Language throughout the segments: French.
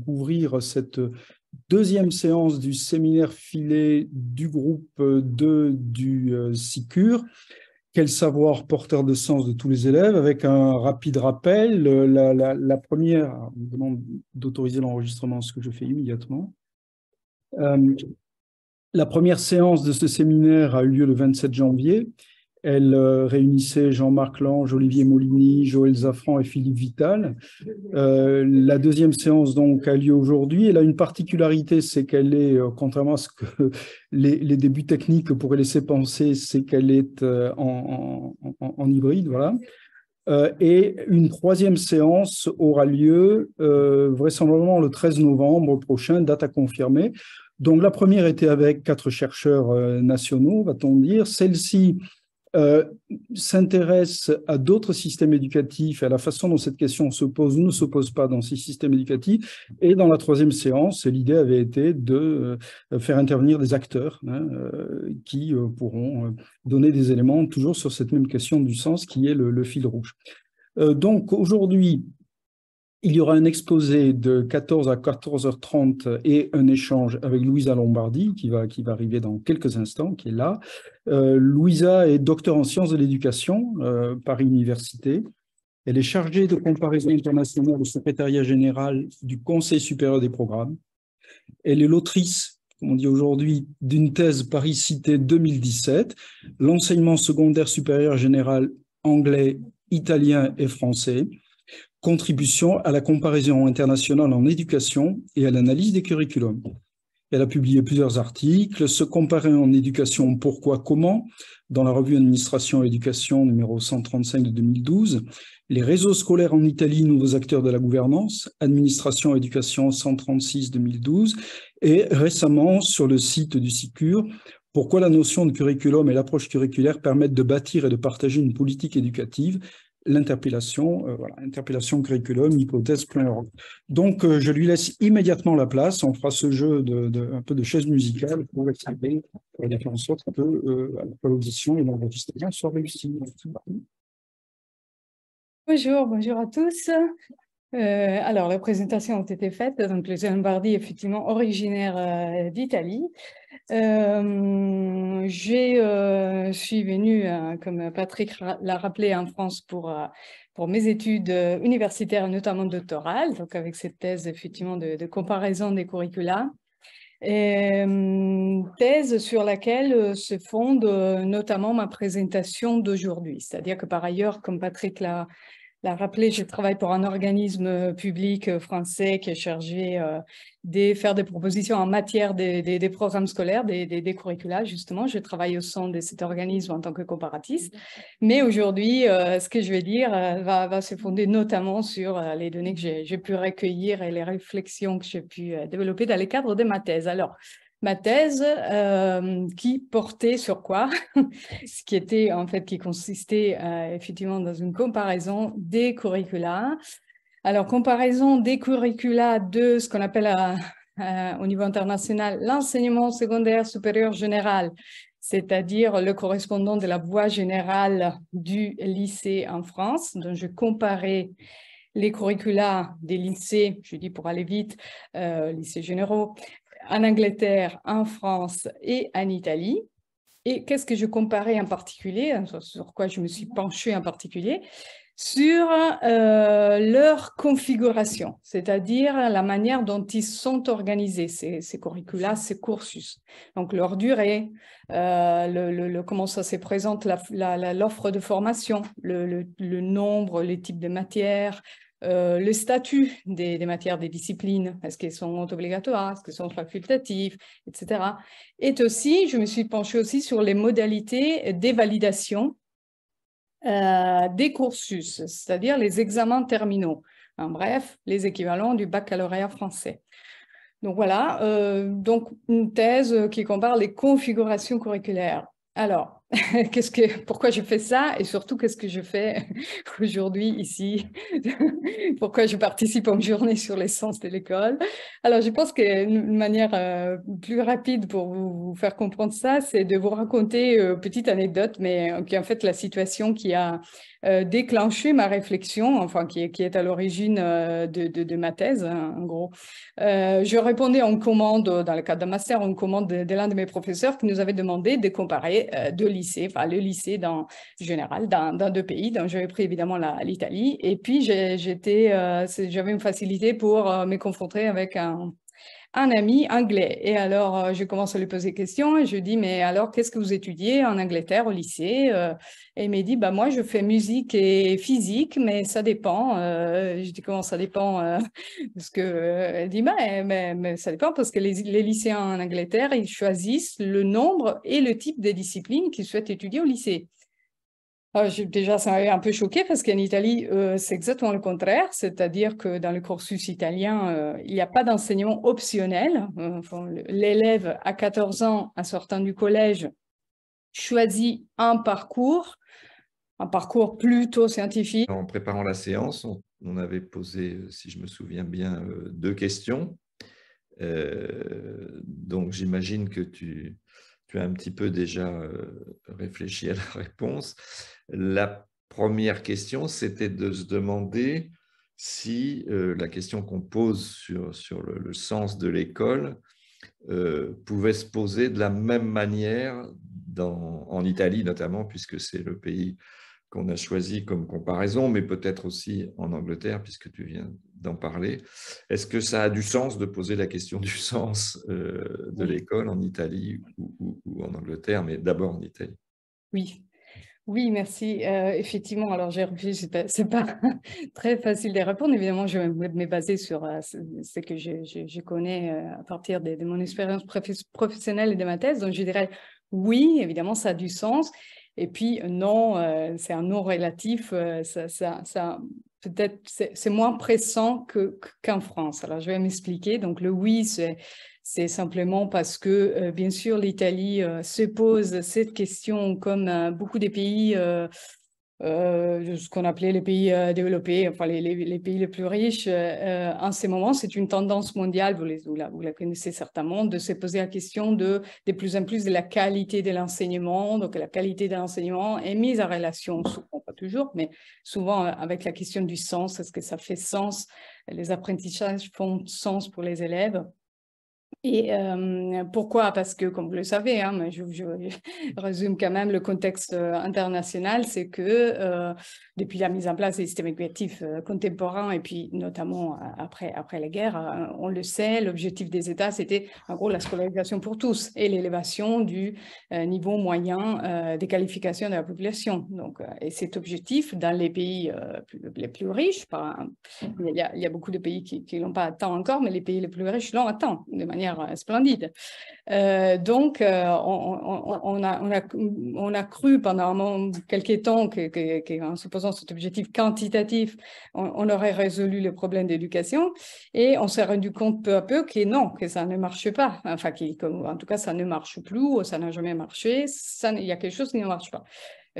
ouvrir cette deuxième séance du séminaire filet du groupe 2 du SICUR. Quel savoir porteur de sens de tous les élèves, avec un rapide rappel. La première, on me demande d'autoriser l'enregistrement, ce que je fais immédiatement. La première séance de ce séminaire a eu lieu le 27 janvier. Elle réunissait Jean-Marc Lange, Olivier Molini, Joël Zafran et Philippe Vital. La deuxième séance donc a lieu aujourd'hui. Elle a une particularité, c'est qu'elle est, contrairement à ce que les débuts techniques pourraient laisser penser, c'est qu'elle est en hybride, voilà. Et une troisième séance aura lieu vraisemblablement le 13 novembre prochain, date à confirmer. Donc la première était avec 4 chercheurs nationaux, va-t-on dire. Celle-ci s'intéresse à d'autres systèmes éducatifs et à la façon dont cette question se pose ou ne se pose pas dans ces systèmes éducatifs. Et dans la troisième séance, l'idée avait été de faire intervenir des acteurs qui pourront donner des éléments toujours sur cette même question du sens qui est le fil rouge. Donc aujourd'hui, il y aura un exposé de 14 à 14h30 et un échange avec Louisa Lombardi qui va arriver dans quelques instants, qui est là. Louisa est docteur en sciences de l'éducation, Paris Université. Elle est chargée de comparaison internationale au secrétariat général du Conseil supérieur des programmes. Elle est l'autrice, comme on dit aujourd'hui, d'une thèse Paris Cité 2017, l'enseignement secondaire supérieur général anglais, italien et français. Contribution à la comparaison internationale en éducation et à l'analyse des curriculums. Elle a publié plusieurs articles, Se comparer en éducation, pourquoi, comment, dans la revue Administration et Éducation numéro 135 de 2012, Les réseaux scolaires en Italie, nouveaux acteurs de la gouvernance, Administration et Éducation 136 2012, et récemment sur le site du SICUR, pourquoi la notion de curriculum et l'approche curriculaire permettent de bâtir et de partager une politique éducative, l'interpellation, voilà, interpellation curriculum, hypothèse, plan. Donc, je lui laisse immédiatement la place. On fera ce jeu un peu de chaise musicale pour essayer de faire en sorte que l'audition et l'enregistrement soient réussis. Bonjour à tous. Alors, les présentations ont été faites. Donc, Louisa Lombardi, effectivement, originaire d'Italie. Je suis venue, comme Patrick l'a rappelé, en France pour mes études universitaires, notamment doctorales, donc avec cette thèse, effectivement, de comparaison des curricula. Thèse sur laquelle se fonde notamment ma présentation d'aujourd'hui. C'est-à-dire que par ailleurs, comme Patrick l'a rappelé, je travaille pour un organisme public français qui est chargé de faire des propositions en matière des programmes scolaires, des curricula, justement. Je travaille au sein de cet organisme en tant que comparatiste. Mais aujourd'hui, ce que je vais dire va se fonder notamment sur les données que j'ai pu recueillir et les réflexions que j'ai pu développer dans le cadre de ma thèse. Alors, ma thèse qui portait sur quoi? Ce qui était en fait, qui consistait effectivement dans une comparaison des curricula. Alors, comparaison des curricula de ce qu'on appelle au niveau international l'enseignement secondaire supérieur général, c'est-à-dire le correspondant de la voie générale du lycée en France. Donc, je comparais les curricula des lycées, je dis pour aller vite, lycées généraux, en Angleterre, en France et en Italie. Et qu'est-ce que je comparais en particulier, sur quoi je me suis penchée en particulier, sur leur configuration, c'est-à-dire la manière dont ils sont organisés, ces curricula, ces cursus. Donc leur durée, comment ça se présente, l'offre de formation, le nombre, les types de matières, le statut des matières, des disciplines, est-ce qu'elles sont obligatoires, est-ce qu'elles sont facultatives, etc. Et aussi, je me suis penchée aussi sur les modalités des validations des cursus, c'est-à-dire les examens terminaux. En bref, les équivalents du baccalauréat français. Donc voilà, donc une thèse qui compare les configurations curriculaires. Alors, pourquoi je fais ça et surtout qu'est-ce que je fais aujourd'hui ici, pourquoi je participe à une journée sur l'essence de l'école. Alors, je pense qu'une manière plus rapide pour vous faire comprendre ça, c'est de vous raconter une petite anecdote, mais qui est en fait la situation qui a déclenché ma réflexion, enfin qui est à l'origine de ma thèse, hein, en gros. Je répondais en commande, dans le cadre d'un master, en commande de l'un de mes professeurs qui nous avait demandé de comparer deux lycées, enfin le lycée dans général, dans deux pays. Donc j'avais pris évidemment l'Italie et puis j'avais une facilité pour me confronter avec un ami anglais. Et alors, je commence à lui poser des questions et je dis, mais alors, qu'est-ce que vous étudiez en Angleterre au lycée? Et il m'a dit, bah, moi, je fais musique et physique, mais ça dépend. Je dis, comment ça dépend? Parce que, elle dit, bah, mais ça dépend parce que les lycéens en Angleterre, ils choisissent le nombre et le type de disciplines qu'ils souhaitent étudier au lycée. Déjà, ça m'avait un peu choqué parce qu'en Italie, c'est exactement le contraire, c'est-à-dire que dans le cursus italien, il n'y a pas d'enseignement optionnel. Enfin, l'élève à 14 ans, en sortant du collège, choisit un parcours plutôt scientifique. En préparant la séance, on avait posé, si je me souviens bien, 2 questions. Donc, j'imagine que tu as un petit peu déjà réfléchi à la réponse. La première question, c'était de se demander si la question qu'on pose sur le sens de l'école pouvait se poser de la même manière en Italie, notamment, puisque c'est le pays qu'on a choisi comme comparaison, mais peut-être aussi en Angleterre, puisque tu viens d'en parler. Est-ce que ça a du sens de poser la question du sens de l'école en Italie ou en Angleterre, mais d'abord en Italie? Oui. Oui, merci. Effectivement, alors j'ai réfléchi, c'est pas très facile de répondre. Évidemment, je vais me baser sur ce que je connais à partir de mon expérience professionnelle et de ma thèse. Donc, je dirais oui, évidemment, ça a du sens. Et puis non, c'est un non relatif. Peut-être c'est moins pressant qu'en France. Alors, je vais m'expliquer. Donc, le oui, c'est simplement parce que, bien sûr, l'Italie se pose cette question comme beaucoup des pays, ce qu'on appelait les pays développés, enfin les pays les plus riches. En ce moment, c'est une tendance mondiale, vous la connaissez certainement, de se poser la question de plus en plus de la qualité de l'enseignement. Donc, la qualité de l'enseignement est mise en relation, souvent, pas toujours, mais souvent avec la question du sens. Est-ce que ça fait sens? Les apprentissages font sens pour les élèves? Et pourquoi? Parce que, comme vous le savez, hein, mais je résume quand même le contexte international, c'est que depuis la mise en place des systèmes éducatifs contemporains et puis notamment après la guerre, on le sait, l'objectif des États, c'était en gros la scolarisation pour tous et l'élévation du niveau moyen des qualifications de la population. Donc, et cet objectif, dans les pays les plus riches, il y a beaucoup de pays qui ne l'ont pas atteint encore, mais les pays les plus riches l'ont atteint de manière splendide. Donc, on a cru pendant quelques temps qu'en se posant cet objectif quantitatif, on aurait résolu le problème d'éducation et on s'est rendu compte peu à peu que non, que ça ne marche pas. Enfin, en tout cas, ça ne marche plus ou ça n'a jamais marché. Il y a quelque chose qui ne marche pas.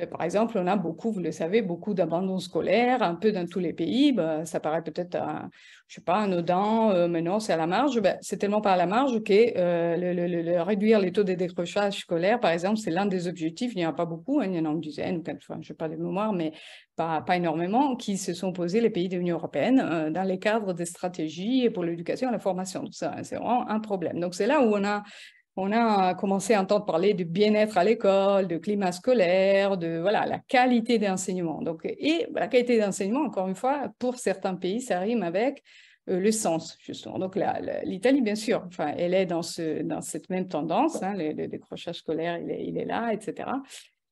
Par exemple, on a beaucoup, vous le savez, beaucoup d'abandon scolaire, un peu dans tous les pays. Bah, ça paraît peut-être, je ne sais pas, anodin, mais non, c'est à la marge. Bah, c'est tellement pas à la marge que réduire les taux de décrochage scolaire, par exemple, c'est l'un des objectifs. Il n'y en a pas beaucoup, hein, il y en a une dizaine, enfin, je n'ai pas de mémoire, mais pas énormément, qui se sont posés les pays de l'Union européenne dans les cadres des stratégies pour l'éducation et la formation. C'est vraiment un problème. Donc, c'est là où on a commencé à entendre parler du bien-être à l'école, de climat scolaire, de voilà, la qualité d'enseignement. Donc, et la qualité d'enseignement, encore une fois, pour certains pays, ça rime avec le sens, justement. Donc, l'Italie, bien sûr, enfin, elle est dans cette même tendance, hein, le décrochage scolaire, il est là, etc.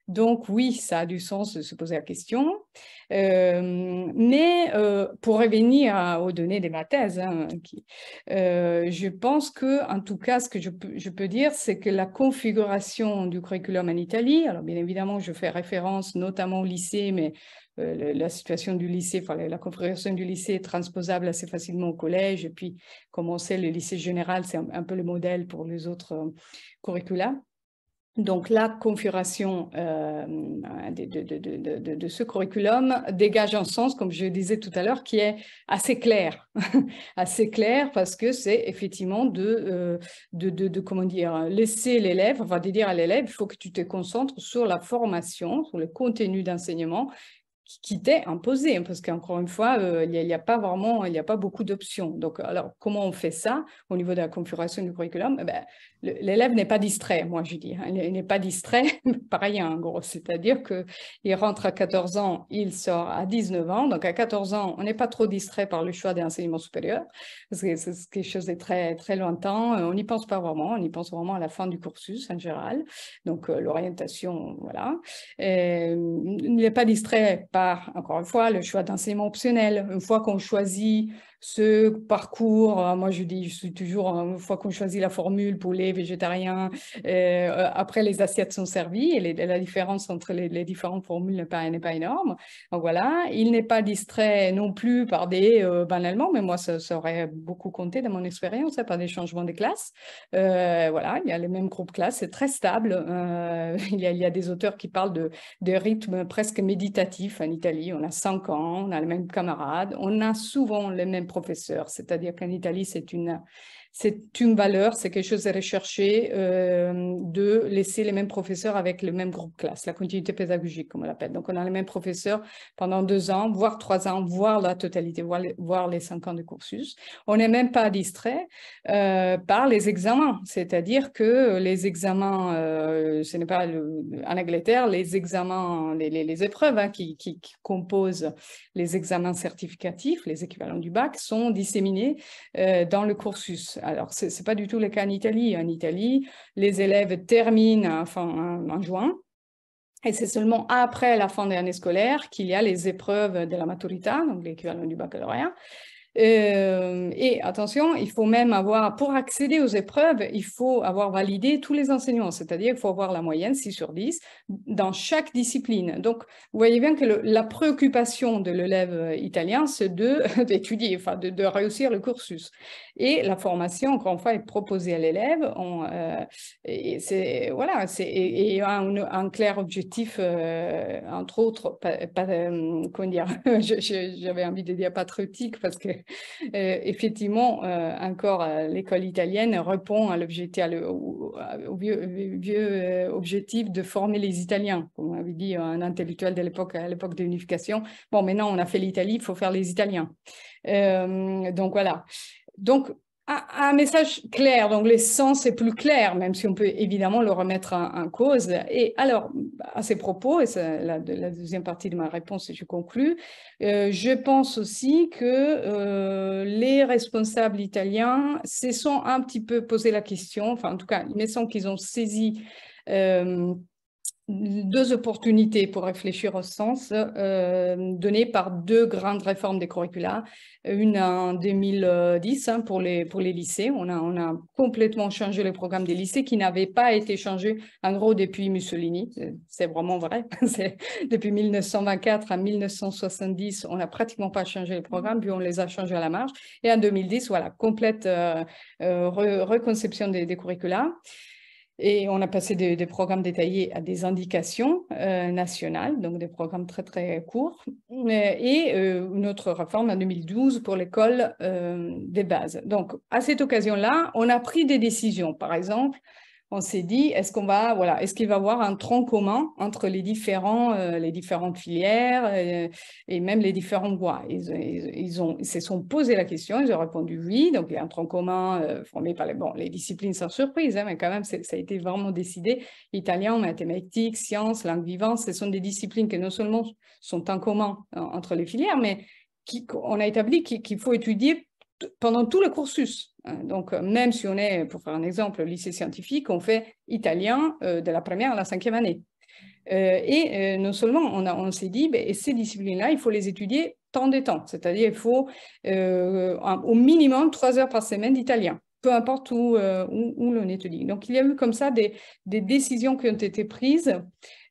Donc oui, ça a du sens de se poser la question. Mais pour revenir aux données de ma thèse, hein, je pense que, en tout cas, ce que je peux dire, c'est que la configuration du curriculum en Italie, alors bien évidemment, je fais référence notamment au lycée, mais la situation du lycée, enfin, la configuration du lycée est transposable assez facilement au collège. Et puis, comme on sait, le lycée général, c'est un peu le modèle pour les autres curricula. Donc, la configuration de ce curriculum dégage un sens, comme je disais tout à l'heure, qui est assez clair. Assez clair parce que c'est effectivement comment dire, laisser l'élève, enfin de dire à l'élève, il faut que tu te concentres sur la formation, sur le contenu d'enseignement qui t'est imposé, parce qu'encore une fois, il n'y a pas beaucoup d'options. Donc, alors, comment on fait ça au niveau de la configuration du curriculum? L'élève n'est pas distrait, moi je dis. Il n'est pas distrait par rien, en gros. C'est-à-dire qu'il rentre à 14 ans, il sort à 19 ans. Donc, à 14 ans, on n'est pas trop distrait par le choix des enseignements supérieurs, parce que c'est quelque chose de très, très lointain. On n'y pense pas vraiment. On y pense vraiment à la fin du cursus, en général. Donc, l'orientation, voilà. Il n'est pas distrait par, encore une fois, le choix d'enseignement optionnel. Une fois qu'on choisit ce parcours, moi je suis toujours, une fois qu'on choisit la formule poulet, végétarien, après les assiettes sont servies et la différence entre les différentes formules n'est pas énorme. Donc voilà, il n'est pas distrait non plus par banalement, mais moi ça aurait beaucoup compté dans mon expérience, par des changements de classe. Voilà, il y a les mêmes groupes classes, c'est très stable. Il y a des auteurs qui parlent de rythme presque méditatif en Italie. On a 5 ans, on a les mêmes camarades, on a souvent les mêmes professeurs, c'est-à-dire qu'en Italie, c'est une valeur, c'est quelque chose de recherché de laisser les mêmes professeurs avec le même groupe classe, la continuité pédagogique, comme on l'appelle. Donc, on a les mêmes professeurs pendant 2 ans, voire 3 ans, voire la totalité, voire les 5 ans de cursus. On n'est même pas distrait par les examens, c'est-à-dire que les examens, ce n'est pas en Angleterre, les examens, les épreuves qui composent les examens certificatifs, les équivalents du bac, sont disséminés dans le cursus. Alors, ce n'est pas du tout le cas en Italie. En Italie, les élèves terminent en juin. Et c'est seulement après la fin de l'année scolaire qu'il y a les épreuves de la maturità, donc l'équivalent du baccalauréat. Et attention, il faut même pour accéder aux épreuves, il faut avoir validé tous les enseignements, c'est-à-dire qu'il faut avoir la moyenne 6 sur 10 dans chaque discipline. Donc, vous voyez bien que la préoccupation de l'élève italien, c'est d'étudier, de réussir le cursus. Et la formation, encore une fois, est proposée à l'élève. Et un clair objectif, entre autres, comment dire, j'avais envie de dire patriotique, parce que effectivement, encore, l'école italienne répond à l'objectif, au vieux objectif de former les Italiens, comme on avait dit un intellectuel de à l'époque de l'unification. Bon, maintenant, on a fait l'Italie, il faut faire les Italiens. Donc, voilà. Donc, un message clair, donc l'essence est plus clair, même si on peut évidemment le remettre en cause. Et alors, à ces propos, et c'est la deuxième partie de ma réponse, et je conclus, je pense aussi que les responsables italiens se sont un petit peu posé la question, enfin en tout cas, il me semble qu'ils ont saisi 2 opportunités pour réfléchir au sens données par 2 grandes réformes des curricula. Une en 2010 pour les lycées. On a complètement changé le programme des lycées qui n'avait pas été changé en gros depuis Mussolini. C'est vraiment vrai. Depuis 1924 à 1970, on n'a pratiquement pas changé le programme, puis on les a changés à la marge. Et en 2010, voilà, complète reconception des curricula. Et on a passé des programmes détaillés à des indications nationales, donc des programmes très, très courts. Et une autre réforme en 2012 pour l'école des bases. Donc, à cette occasion-là, on a pris des décisions. Par exemple, on s'est dit, est-ce qu'il va y avoir un tronc commun entre les différentes filières et même les différentes voies? Ils se sont posé la question, ils ont répondu oui. Donc, il y a un tronc commun formé par les disciplines sans surprise, mais quand même, ça a été vraiment décidé. Italien, mathématiques, sciences, langue vivante, ce sont des disciplines qui non seulement sont en commun entre les filières, mais on a établi qu'il faut étudier pendant tout le cursus. Donc, même si on est, pour faire un exemple, lycée scientifique, on fait italien de la première à la 5e année. Et non seulement on s'est dit, et ces disciplines-là, il faut les étudier tant de temps. C'est-à-dire il faut au minimum 3 heures par semaine d'italien. peu importe où l'on étudie. Donc, il y a eu comme ça des décisions qui ont été prises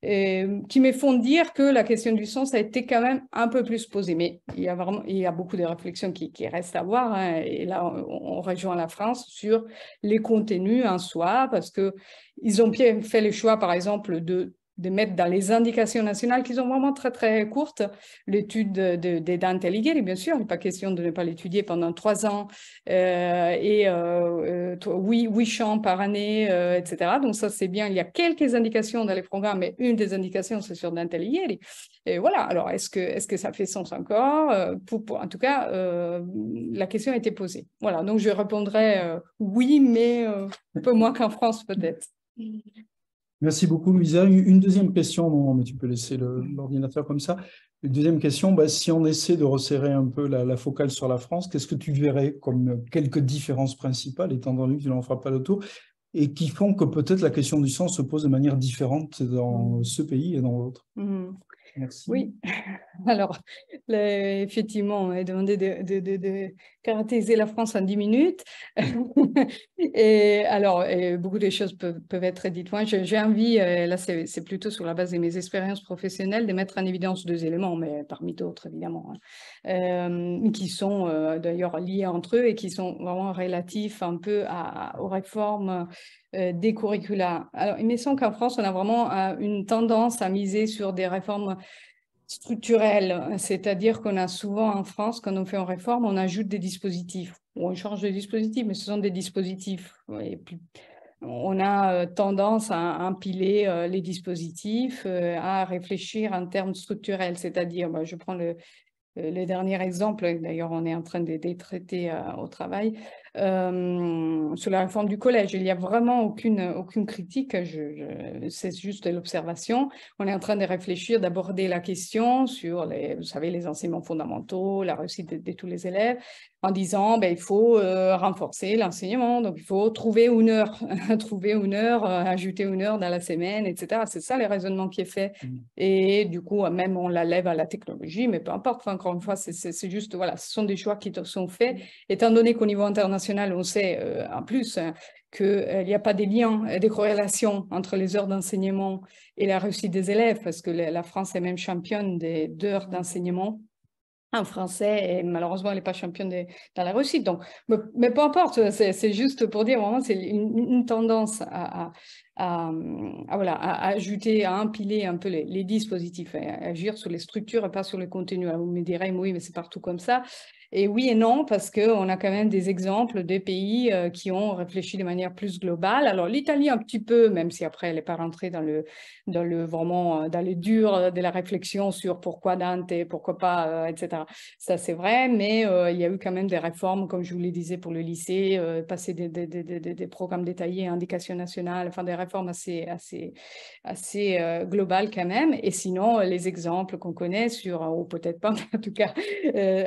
qui me font dire que la question du sens a été quand même un peu plus posée. Mais il y a beaucoup de réflexions qui restent à voir. Hein, et là, on rejoint la France sur les contenus en soi, parce qu'ils ont fait le choix, par exemple, de mettre dans les indications nationales qui sont vraiment très, très courtes, l'étude de Dante Alighieri, bien sûr, il n'est pas question de ne pas l'étudier pendant 3 ans, 8 chants par année, etc. Donc ça, c'est bien. Il y a quelques indications dans les programmes, mais une des indications, c'est sur Dante Alighieri. Et voilà, alors est-ce que ça fait sens encore en tout cas, la question a été posée. Voilà, donc je répondrai oui, mais un peu moins qu'en France peut-être. Merci beaucoup, Louisa. Une deuxième question, non, mais tu peux laisser l'ordinateur comme ça. Une deuxième question, si on essaie de resserrer un peu la focale sur la France, qu'est-ce que tu verrais comme quelques différences principales, étant donné que tu n'en feras pas le tour, et qui font que peut-être la question du sens se pose de manière différente dans ce pays et dans l'autre? Merci. Oui, alors effectivement, on m'a demandé de caractériser la France en 10 minutes. Et alors, beaucoup de choses peuvent être dites. Moi, j'ai envie, là c'est plutôt sur la base de mes expériences professionnelles, de mettre en évidence 2 éléments, mais parmi d'autres évidemment, hein, qui sont d'ailleurs liés entre eux et qui sont vraiment relatifs un peu aux réformes des curricula. Alors, il me semble qu'en France, on a vraiment une tendance à miser sur des réformes structurelles, c'est-à-dire qu'on a souvent en France, quand on fait une réforme, on ajoute des dispositifs, ou on change de dispositif, mais ce sont des dispositifs. Et puis, on a tendance à empiler les dispositifs, à réfléchir en termes structurels, c'est-à-dire, je prends le dernier exemple, d'ailleurs on est en train de traiter au travail, sur la réforme du collège. Il n'y a vraiment aucune critique, c'est juste l'observation. On est en train de réfléchir, d'aborder la question sur vous savez, les enseignements fondamentaux, la réussite de tous les élèves, en disant il faut renforcer l'enseignement, donc il faut trouver une heure, ajouter une heure dans la semaine, etc. C'est ça le raisonnement qui est fait. Et du coup, même on la lève à la technologie, mais peu importe, encore une fois, c'est juste, voilà, ce sont des choix qui sont faits, étant donné qu'au niveau international, on sait en plus qu'il n'y a pas des liens, des corrélations entre les heures d'enseignement et la réussite des élèves, parce que la France est même championne d'heures d'enseignement en français, et malheureusement, elle n'est pas championne dans la réussite. Donc, mais peu importe, c'est juste pour dire, vraiment, c'est une tendance à ajouter, à empiler un peu les dispositifs, à agir sur les structures et pas sur le contenu. Alors, vous me direz, oui, mais c'est partout comme ça. Et oui et non, parce qu'on a quand même des exemples de pays qui ont réfléchi de manière plus globale. Alors, l'Italie un petit peu, même si après, elle n'est pas rentrée dans le dur de la réflexion sur pourquoi Dante, pourquoi pas, etc. Ça, c'est vrai, mais il y a eu quand même des réformes, comme je vous le disais, pour le lycée, passer des programmes détaillés, indication nationale, enfin des réformes assez globales quand même. Et sinon, les exemples qu'on connaît ou peut-être pas, en tout cas,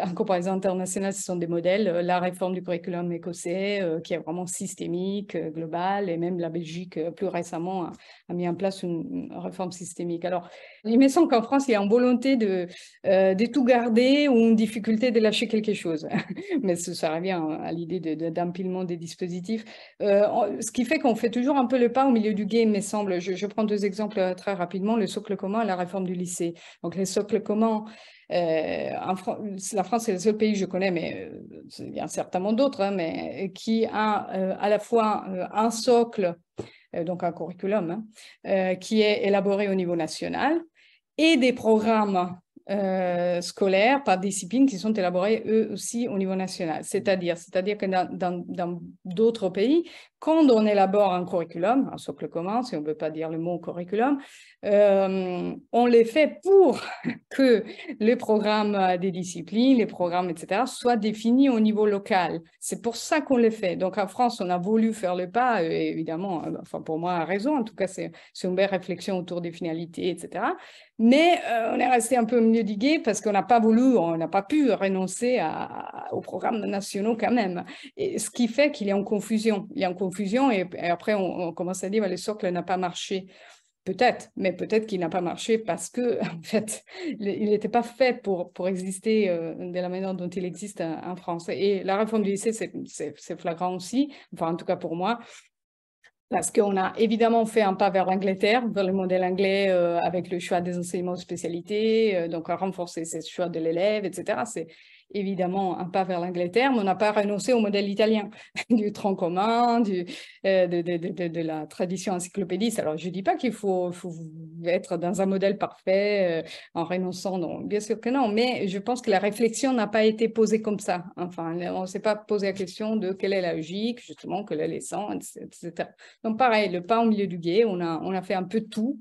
en comparaison internationale, ce sont des modèles. La réforme du curriculum écossais, qui est vraiment systémique, globale, et même la Belgique, plus récemment, a mis en place une réforme systémique. Alors, il me semble qu'en France, il y a une volonté de tout garder ou une difficulté de lâcher quelque chose. Mais ça revient à l'idée d'empilement des dispositifs. Ce qui fait qu'on fait toujours un peu le pas au milieu du gué, il me semble. Je prends 2 exemples très rapidement, le socle commun et la réforme du lycée. Donc, les socles communs, la France, c'est le seul pays que je connais, mais il y a certainement d'autres, hein, mais qui a à la fois un socle, donc un curriculum, qui est élaboré au niveau national, et des programmes scolaires par discipline qui sont élaborés eux aussi au niveau national. C'est-à-dire que dans d'autres pays, quand on élabore un curriculum, un socle commun, si on ne veut pas dire le mot curriculum, on les fait pour que les programmes des disciplines, les programmes, etc., soient définis au niveau local. C'est pour ça qu'on les fait. Donc en France, on a voulu faire le pas, évidemment, enfin pour moi, à raison, en tout cas, c'est une belle réflexion autour des finalités, etc. Mais on est resté un peu au milieu du gué parce qu'on n'a pas pu renoncer aux programmes nationaux quand même. Et ce qui fait qu'il y a une confusion. Il y a une confusion et après on commence à dire que le socle n'a pas marché. peut-être, mais peut-être qu'il n'a pas marché parce que, en fait, il n'était pas fait pour exister de la manière dont il existe en France. Et la réforme du lycée, c'est flagrant aussi, enfin, en tout cas pour moi, parce qu'on a évidemment fait un pas vers l'Angleterre, vers le modèle anglais avec le choix des enseignements de spécialité, donc à renforcer ce choix de l'élève, etc. C'est évidemment un pas vers l'Angleterre, mais on n'a pas renoncé au modèle italien, du tronc commun, de la tradition encyclopédiste. Alors, je ne dis pas qu'il faut être dans un modèle parfait en renonçant, non, bien sûr que non, mais je pense que la réflexion n'a pas été posée comme ça. Enfin, on ne s'est pas posé la question de quelle est la logique, justement, quel est l'essence, etc. Donc, pareil, le pas au milieu du gué, on a fait un peu tout.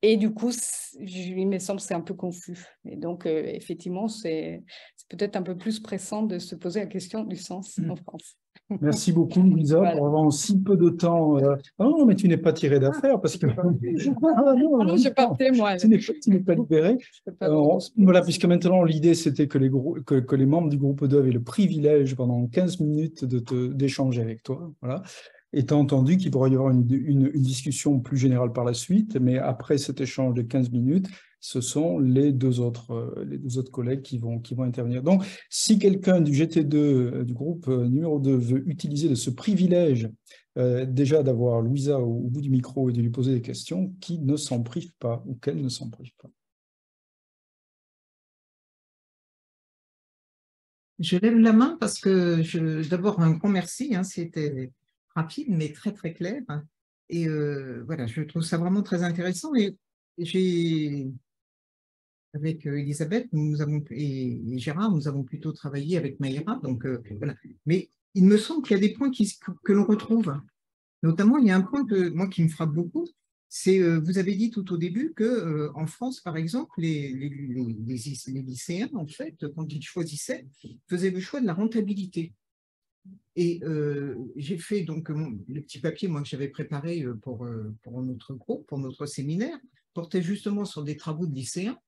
Et du coup, il me semble que c'est un peu confus. Et donc, effectivement, c'est peut-être un peu plus pressant de se poser la question du sens en France. Merci beaucoup, Louisa, Voilà. pour avoir en si peu de temps. Non, mais tu n'es pas tiré d'affaire parce que. Non, je partais, moi. Tu n'es pas libéré. Voilà, puisque maintenant, l'idée, c'était que les membres du groupe 2 avaient le privilège pendant 15 minutes d'échanger avec toi. Voilà. Étant entendu qu'il pourrait y avoir une discussion plus générale par la suite, mais après cet échange de 15 minutes, ce sont les deux autres collègues qui vont intervenir. Donc, si quelqu'un du GT2, du groupe numéro 2, veut utiliser de ce privilège déjà d'avoir Louisa au bout du micro et de lui poser des questions, qui ne s'en prive pas ou qu'elle ne s'en prive pas. Je lève la main parce que d'abord un grand merci, hein, c'était rapide mais très très clair. Et voilà, je trouve ça vraiment très intéressant. Et avec Elisabeth et Gérard, nous avons plutôt travaillé avec Maïra. Donc, voilà. Mais il me semble qu'il y a des points que l'on retrouve. Notamment, il y a un point moi qui me frappe beaucoup, c'est vous avez dit tout au début que en France, par exemple, les lycéens, en fait, quand ils choisissaient, faisaient le choix de la rentabilité. Et j'ai fait donc le petit papier moi que j'avais préparé pour notre groupe, pour notre séminaire, portait justement sur des travaux de lycéens.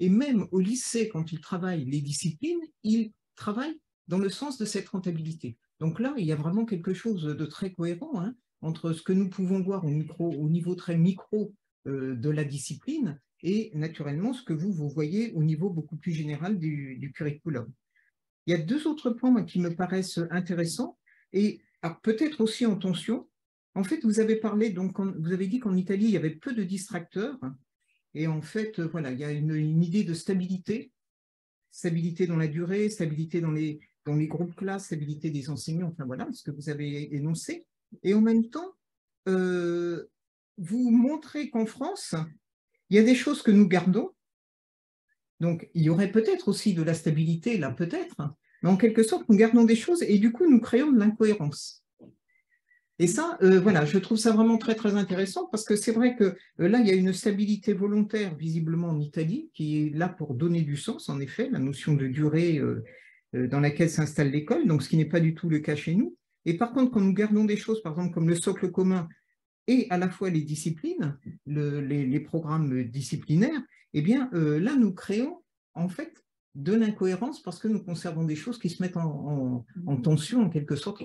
Et même au lycée, quand ils travaillent les disciplines, ils travaillent dans le sens de cette rentabilité. Donc là, il y a vraiment quelque chose de très cohérent, hein, entre ce que nous pouvons voir au niveau très micro de la discipline et naturellement ce que vous voyez au niveau beaucoup plus général du curriculum. Il y a deux autres points moi, qui me paraissent intéressants et peut-être aussi en tension. En fait, vous avez parlé, donc, vous avez dit qu'en Italie, il y avait peu de distracteurs. Et en fait, voilà, il y a une idée de stabilité dans la durée, stabilité dans les groupes classes, stabilité des enseignants, enfin voilà, ce que vous avez énoncé. Et en même temps, vous montrez qu'en France, il y a des choses que nous gardons. Donc, il y aurait peut-être aussi de la stabilité, là, peut-être, mais en quelque sorte, nous gardons des choses et du coup, nous créons de l'incohérence. Et ça, voilà, je trouve ça vraiment très, très intéressant parce que c'est vrai que là, il y a une stabilité volontaire, visiblement en Italie, qui est là pour donner du sens, en effet, la notion de durée dans laquelle s'installe l'école, donc ce qui n'est pas du tout le cas chez nous. Et par contre, quand nous gardons des choses, par exemple, comme le socle commun et à la fois les disciplines, les programmes disciplinaires, eh bien, là, nous créons, en fait, de l'incohérence parce que nous conservons des choses qui se mettent en tension, en quelque sorte,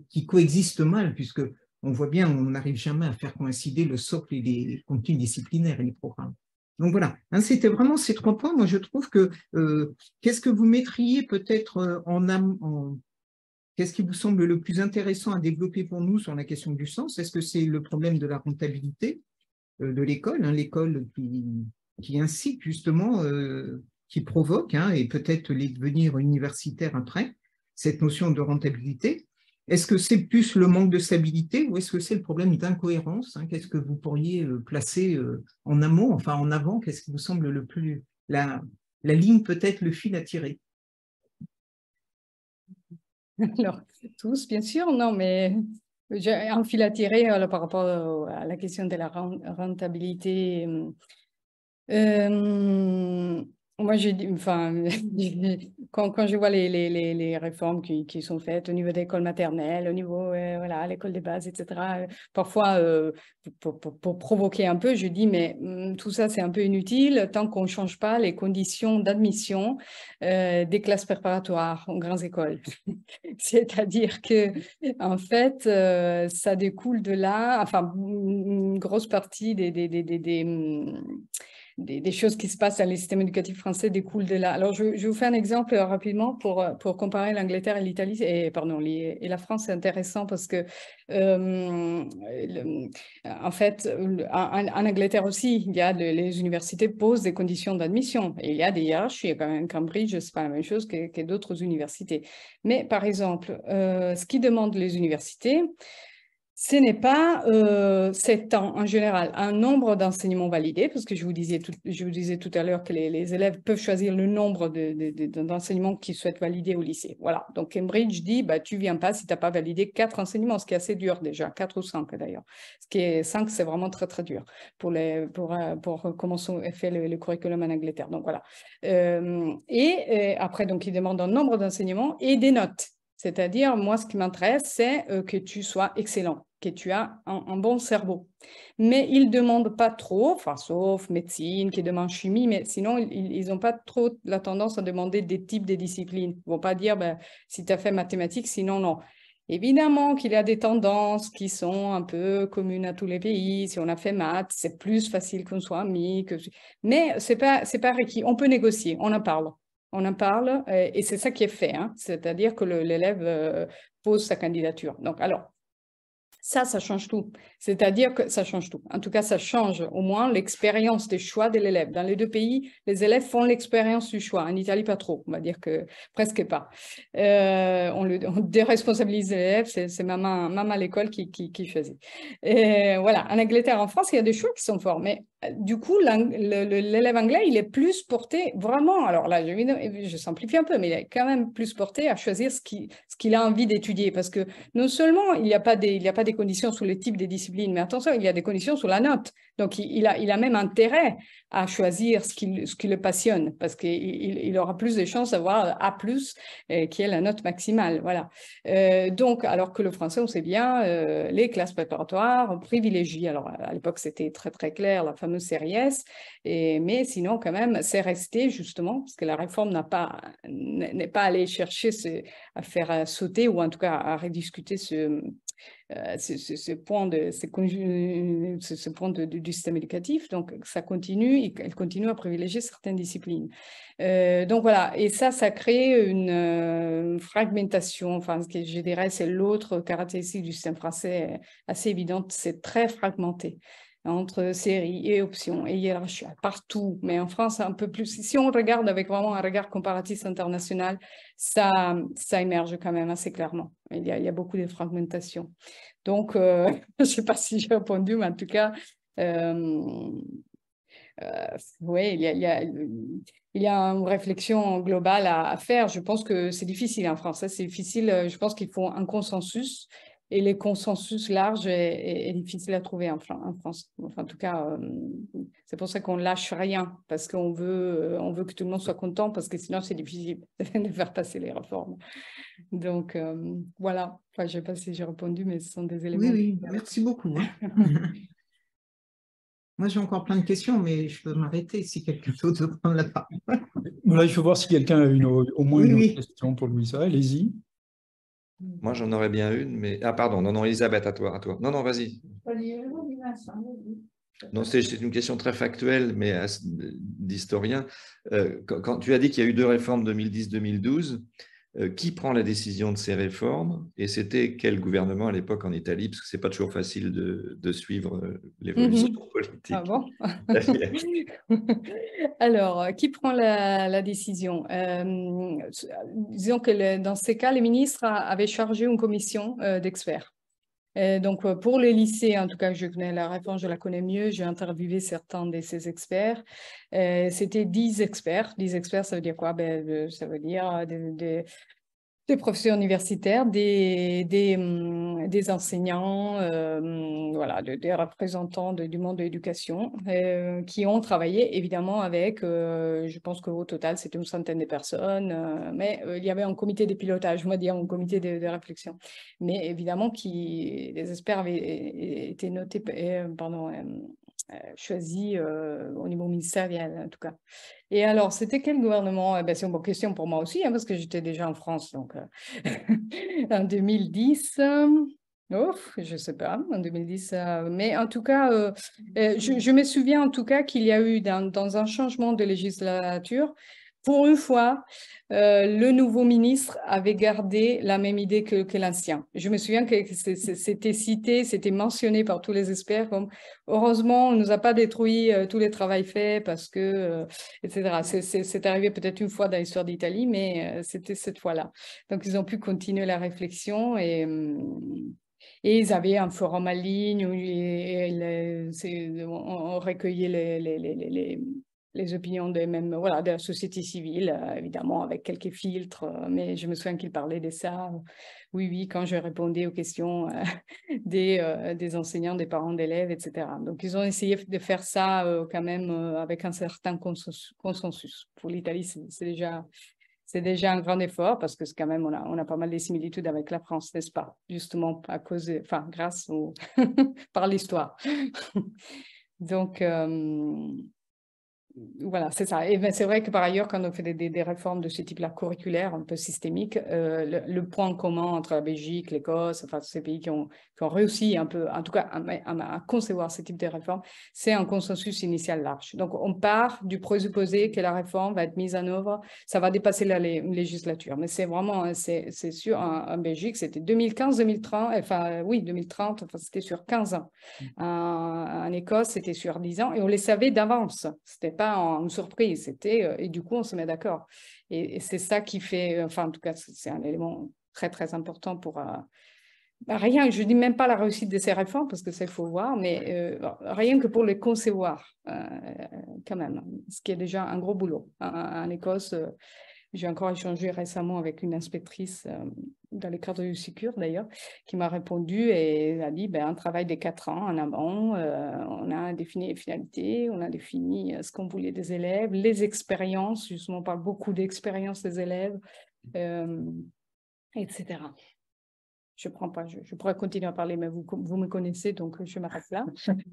qui coexistent mal, puisque on voit bien, on n'arrive jamais à faire coïncider le socle et les contenus disciplinaires et les programmes. Donc voilà, hein, c'était vraiment ces trois points. Moi, je trouve que qu'est-ce que vous mettriez peut-être qu'est-ce qui vous semble le plus intéressant à développer pour nous sur la question du sens? Est-ce que c'est le problème de la rentabilité de l'école, hein, l'école qui incite justement, qui provoque, hein, et peut-être les devenir universitaires après, cette notion de rentabilité? Est-ce que c'est plus le manque de stabilité ou est-ce que c'est le problème d'incohérence, hein? Qu'est-ce que vous pourriez placer en amont, enfin en avant? Qu'est-ce qui vous semble le plus, la ligne peut-être, le fil à tirer? Alors, tous, bien sûr, non, mais j'ai un fil à tirer par rapport à la question de la rentabilité. Moi, enfin, quand je vois les réformes qui sont faites au niveau de l'école maternelle, au niveau, voilà, l'école des bases, etc., parfois, pour provoquer un peu, je dis, mais tout ça, c'est un peu inutile tant qu'on ne change pas les conditions d'admission des classes préparatoires aux grandes écoles. C'est-à-dire que, en fait, ça découle de là, enfin, une grosse partie des choses qui se passent dans les systèmes éducatifs français découlent de là. Alors, je vous fais un exemple rapidement pour comparer l'Angleterre et l'Italie, et la France. C'est intéressant parce que, en fait, en Angleterre aussi, il y a les universités posent des conditions d'admission. Et il y a des hiérarchies. Quand même, Cambridge, c'est pas la même chose que d'autres universités. Mais, par exemple, ce qui demandent les universités, ce n'est pas 7 ans en général, un nombre d'enseignements validés, parce que je vous disais tout à l'heure que les élèves peuvent choisir le nombre d'enseignements qu'ils souhaitent valider au lycée. Voilà, donc Cambridge dit, bah, tu ne viens pas si tu n'as pas validé 4 enseignements, ce qui est assez dur déjà, 4 ou 5 d'ailleurs. Ce qui est 5, c'est vraiment très très dur pour comment est fait le curriculum en Angleterre. Donc voilà. Après, donc, ils demandent un nombre d'enseignements et des notes. C'est-à-dire, moi, ce qui m'intéresse, c'est que tu sois excellent, que tu as un bon cerveau. Mais ils ne demandent pas trop, enfin, sauf médecine, qui demande chimie, mais sinon, ils n'ont pas trop la tendance à demander des types de disciplines. Ils ne vont pas dire, ben, si tu as fait mathématiques, sinon, non. Évidemment qu'il y a des tendances qui sont un peu communes à tous les pays. Si on a fait maths, c'est plus facile qu'on soit amis. Mais ce n'est pas requis. On peut négocier, on en parle. On en parle et c'est ça qui est fait, hein. C'est-à-dire que l'élève pose sa candidature. Donc, alors, ça change tout. C'est-à-dire que ça change tout. En tout cas, ça change au moins l'expérience des choix de l'élève. Dans les deux pays, les élèves font l'expérience du choix. En Italie, pas trop. On va dire que presque pas. On déresponsabilise l'élève. C'est maman à l'école qui choisit. Et voilà. En Angleterre, en France, il y a des choix qui sont forts. Mais du coup, l'élève anglais, il est plus porté vraiment. Alors là, je simplifie un peu, mais il est quand même plus porté à choisir ce qu'il a envie d'étudier. Parce que non seulement il n'y a pas des conditions sur le type des disciplines, mais attention, il y a des conditions sur la note. Donc, il a même intérêt à choisir ce qui le passionne, parce qu'il aura plus de chances d'avoir A+, qui est la note maximale. Voilà. Donc, alors que le français, on sait bien, les classes préparatoires privilégient. Alors, à l'époque, c'était très, très clair, la fameuse série S, mais sinon, quand même, c'est resté justement, parce que la réforme n'est pas allée chercher à faire sauter, ou en tout cas à rediscuter ce point du système éducatif. Donc, elle continue à privilégier certaines disciplines. Donc, voilà. Et ça crée une fragmentation. Enfin, ce que je dirais, c'est l'autre caractéristique du système français assez évidente. C'est très fragmenté entre séries et options et hiérarchie partout. Mais en France, un peu plus. Si on regarde avec vraiment un regard comparatif international, ça émerge quand même assez clairement. Il y a beaucoup de fragmentation. Donc, je ne sais pas si j'ai répondu, mais en tout cas, oui, il y a une réflexion globale à faire. Je pense que c'est difficile en France. C'est difficile. Je pense qu'il faut un consensus. Et les consensus larges est difficile à trouver en France. Enfin, en tout cas, c'est pour ça qu'on lâche rien, parce qu'on veut que tout le monde soit content, parce que sinon, c'est difficile de faire passer les réformes. Donc, voilà. Enfin, je ne sais pas si j'ai répondu, mais ce sont des éléments. Oui, merci beaucoup. Moi, j'ai encore plein de questions, mais je peux m'arrêter si quelqu'un d'autre veut prendre la parole. Là, il faut voir si quelqu'un a au moins une autre question pour Louisa. Allez-y. Moi, j'en aurais bien une, mais... Ah, pardon, non, Elisabeth, à toi. Non, vas-y. Non, c'est une question très factuelle, mais d'historien. Quand tu as dit qu'il y a eu 2 réformes 2010-2012, qui prend la décision de ces réformes? Et c'était quel gouvernement à l'époque en Italie? Parce que ce n'est pas toujours facile de suivre l'évolution politique. Ah bon? Alors, qui prend la décision? Disons que dans ces cas, les ministres avaient chargé une commission d'experts. Donc, pour les lycées, en tout cas, je connais la réponse, je la connais mieux. J'ai interviewé certains de ces experts. C'était 10 experts. 10 experts, ça veut dire quoi? Ça veut dire des professeurs universitaires, des enseignants, voilà, des représentants du monde de l'éducation qui ont travaillé évidemment avec, je pense qu'au total, c'était une centaine de personnes, mais il y avait un comité de pilotage, on va dire, un comité de réflexion. Mais évidemment, les experts avaient été notés, choisis au niveau ministériel, en tout cas. Et alors, c'était quel gouvernement? C'est une bonne question pour moi aussi, hein, parce que j'étais déjà en France, donc en 2010. Ouf, je ne sais pas, en 2010, mais en tout cas, je me souviens en tout cas qu'il y a eu dans un changement de législature, pour une fois, le nouveau ministre avait gardé la même idée que l'ancien. Je me souviens que c'était cité, c'était mentionné par tous les experts comme heureusement, on ne nous a pas détruit tous les travaux faits parce que, etc. C'est arrivé peut-être une fois dans l'histoire d'Italie, mais c'était cette fois-là. Donc, ils ont pu continuer la réflexion et ils avaient un forum en ligne où on recueillait les opinions voilà, de la société civile, évidemment, avec quelques filtres. Mais je me souviens qu'ils parlaient de ça. Oui, oui, quand je répondais aux questions des enseignants, des parents d'élèves, etc. Donc, ils ont essayé de faire ça quand même avec un certain consensus. Pour l'Italie, c'est déjà un grand effort parce que quand même, on a pas mal de similitudes avec la France, n'est-ce pas? Justement, grâce par l'histoire. Donc, voilà, c'est ça. Et ben, c'est vrai que par ailleurs, quand on fait des réformes de ce type-là, curriculaires, un peu systémiques, le point commun entre la Belgique, l'Écosse, enfin, tous ces pays qui ont réussi un peu, en tout cas, à concevoir ce type de réforme, c'est un consensus initial large. Donc, on part du présupposé que la réforme va être mise en œuvre, ça va dépasser la législature. Mais c'est vraiment, c'est sûr, en Belgique, c'était 2015-2030, enfin, oui, 2030, enfin, c'était sur 15 ans. En Écosse, c'était sur 10 ans et on les savait d'avance. C'était pas une surprise, c'était et du coup on se met d'accord. Et c'est ça qui fait, enfin en tout cas c'est un élément très très important pour rien. Je dis même pas la réussite de ces réformes parce que ça il faut voir, mais rien que pour les concevoir quand même, ce qui est déjà un gros boulot. En Écosse, j'ai encore échangé récemment avec une inspectrice dans les cadres du SICUR d'ailleurs, qui m'a répondu et elle a dit un travail de 4 ans en amont, on a défini les finalités, on a défini ce qu'on voulait des élèves, les expériences, justement on parle beaucoup d'expériences des élèves, etc. Je prends pas, je pourrais continuer à parler, mais vous me connaissez, donc je m'arrête là.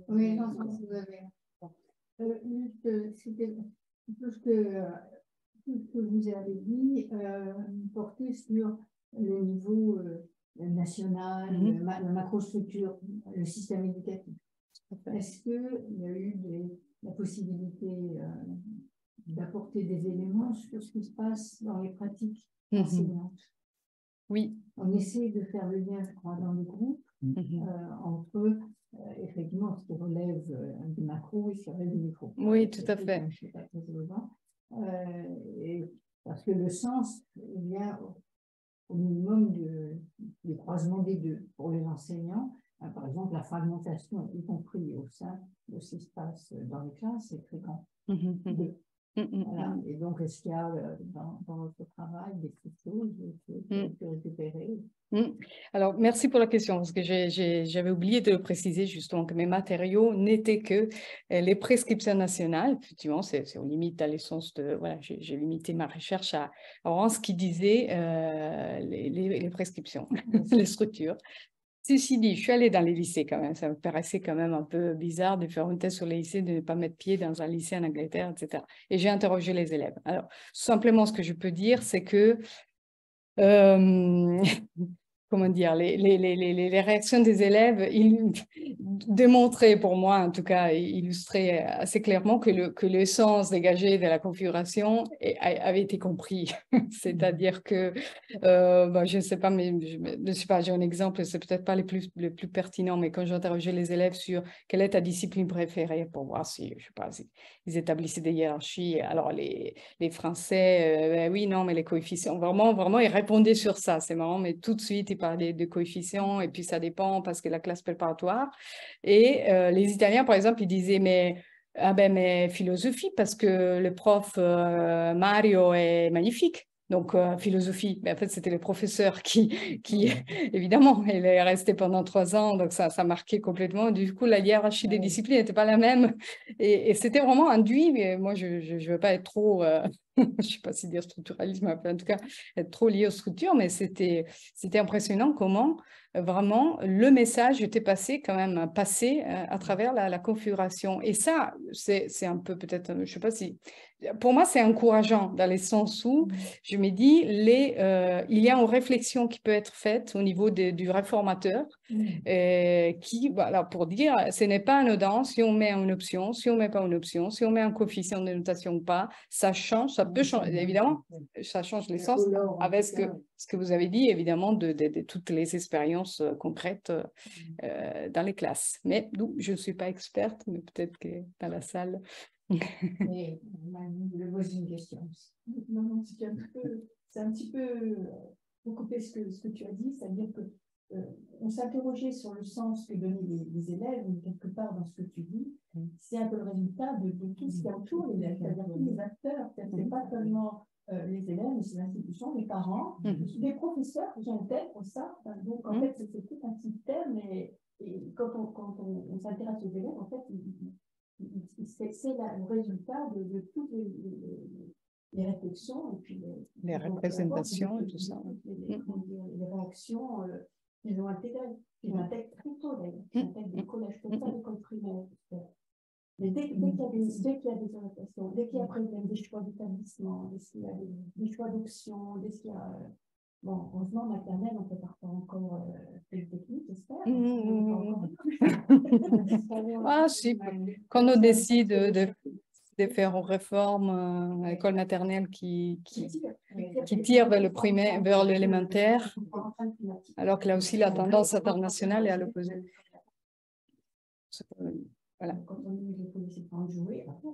Oui, non, vous avez. C'était tout ce que vous avez dit portait sur le niveau national, la macrostructure, le système éducatif. Est-ce qu'il y a eu la possibilité d'apporter des éléments sur ce qui se passe dans les pratiques enseignantes? Oui. On essaie de faire le lien, je crois, dans le groupe, entre effectivement ce qui relève du macro et ce qui relève du micro. Oui, tout à fait. Parce que le sens vient au minimum du croisement des deux. Pour les enseignants, par exemple, la fragmentation, y compris au sein de ce qui se passe dans les classes, c'est très grand. Voilà. Et donc, est-ce qu'il y a dans votre travail des choses que récupérer? Alors, merci pour la question, parce que j'avais oublié de préciser justement que mes matériaux n'étaient que les prescriptions nationales. Effectivement, c'est aux limites à l'essence de... Voilà, j'ai limité ma recherche à vraiment ce qui disait les prescriptions, les structures. Ceci dit, je suis allée dans les lycées quand même. Ça me paraissait quand même un peu bizarre de faire une thèse sur les lycées, de ne pas mettre pied dans un lycée en Angleterre, etc. Et j'ai interrogé les élèves. Alors, simplement, ce que je peux dire, c'est que... comment dire, les réactions des élèves démontraient pour moi, en tout cas, illustraient assez clairement que le sens dégagé de la configuration avait été compris. C'est-à-dire que, je ne sais pas, mais je ne sais pas, j'ai un exemple, c'est peut-être pas le plus pertinent, mais quand j'interrogeais les élèves sur quelle est ta discipline préférée pour voir si, je sais pas, si ils établissaient des hiérarchies. Alors, les Français, oui, non, mais les coefficients, vraiment, ils répondaient sur ça. C'est marrant, mais tout de suite, ils parlaient de coefficients et puis ça dépend parce que la classe préparatoire. Et les Italiens, par exemple, ils disaient, mais philosophie, parce que le prof Mario est magnifique. Donc, philosophie, mais en fait, c'était le professeur qui évidemment, il est resté pendant 3 ans, donc ça marquait complètement. Du coup, la hiérarchie des disciplines n'était pas la même. Et c'était vraiment induit, mais moi, je ne veux pas être trop, je ne sais pas si dire structuralisme, en tout cas, être trop lié aux structures, mais c'était impressionnant comment vraiment, le message était passé quand même, à travers la configuration. Et ça, c'est un peu peut-être, je ne sais pas si... Pour moi, c'est encourageant dans le sens où je me dis, il y a une réflexion qui peut être faite au niveau du réformateur qui, voilà, pour dire, ce n'est pas anodin si on met une option, si on ne met pas une option, si on met un coefficient de notation ou pas, ça change, ça peut changer, évidemment, ça change l'essence avec ce que vous avez dit, évidemment, de toutes les expériences concrètes dans les classes. Mais nous, je ne suis pas experte, mais peut-être que dans la salle... Mais je vais poser une question. Non, c'est un petit peu pour couper ce que tu as dit, c'est-à-dire que on s'interrogeait sur le sens que donnaient les élèves, mais quelque part dans ce que tu dis, c'est un peu le résultat de tout ce qui entoure les élèves, c'est-à-dire tous les acteurs, c'est pas seulement les élèves, mais c'est l'institution, les parents, les professeurs, j'intègre ça, donc en fait c'est tout un système et quand on s'intéresse aux élèves, en fait, c'est le résultat de toutes les réflexions et puis les représentations et tout ça. Les réactions qu'ils ont intégrées. Ils intègrent très tôt d'ailleurs. Ils intègrent des collèges comme ça, l'école primaire. Mais dès qu'il y a des orientations, dès qu'il y a des choix d'établissement, dès qu'il y a des choix d'options, dès qu'il y a... Bon, heureusement, maternelle, on peut parfois encore les techniques, j'espère. Ah, si. Quand on décide de faire une réforme à l'école maternelle qui tire vers le primaire, vers l'élémentaire, alors que là aussi, la tendance internationale est à l'opposé. Voilà. Quand on dit que les policiers vont jouer, après.